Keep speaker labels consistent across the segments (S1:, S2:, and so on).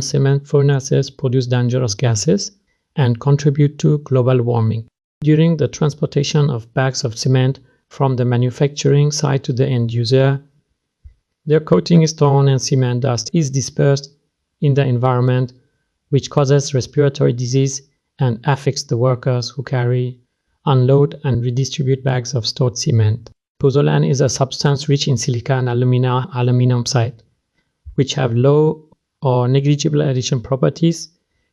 S1: Cement furnaces produce dangerous gases and contribute to global warming. During the transportation of bags of cement from the manufacturing site to the end user, their coating is torn and cement dust is dispersed in the environment, which causes respiratory disease and affects the workers who carry, unload, and redistribute bags of stored cement. Puzolan is a substance rich in silica and alumina, aluminum oxide, which have low or negligible adhesion properties,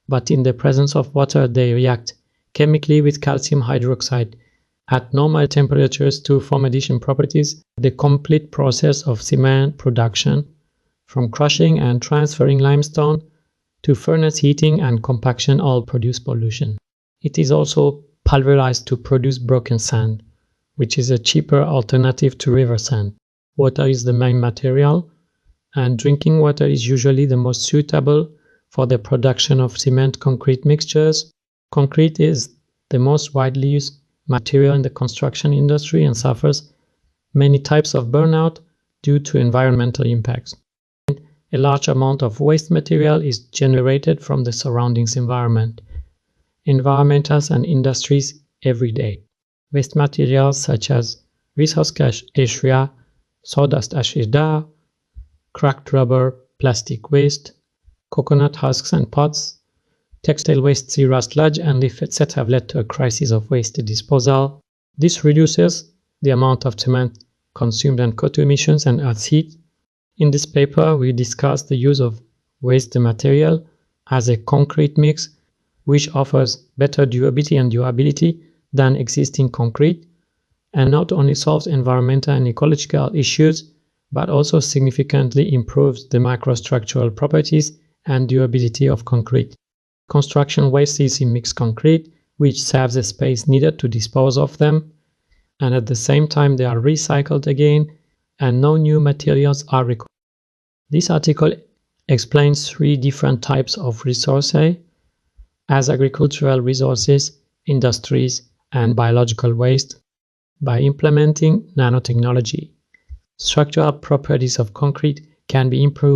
S1: but in the presence of water they react chemically with calcium hydroxide at normal temperatures to form adhesion properties. The complete process of cement production, from crushing and transferring limestone to furnace heating and compaction, all produce pollution. It is also pulverized to produce broken sand, which is a cheaper alternative to river sand. Water is the main material, and drinking water is usually the most suitable for the production of cement-concrete mixtures. Concrete is the most widely used material in the construction industry and suffers many types of burnout due to environmental impacts. A large amount of waste material is generated from the surroundings environment, environmentals and industries every day. Waste materials such as resource ashes, sawdust ashes, cracked rubber, plastic waste, coconut husks and pods, textile waste, zero sludge, and leaf etc. have led to a crisis of waste disposal. This reduces the amount of cement consumed and CO2 emissions and earth heat. In this paper, we discuss the use of waste material as a concrete mix, which offers better durability and durability than existing concrete, and not only solves environmental and ecological issues, but also significantly improves the microstructural properties and durability of concrete. Construction waste is in mixed concrete, which saves the space needed to dispose of them, and at the same time they are recycled again and no new materials are required. This article explains 3 different types of resources as agricultural resources, industries, and biological waste by implementing nanotechnology. Structural properties of concrete can be improved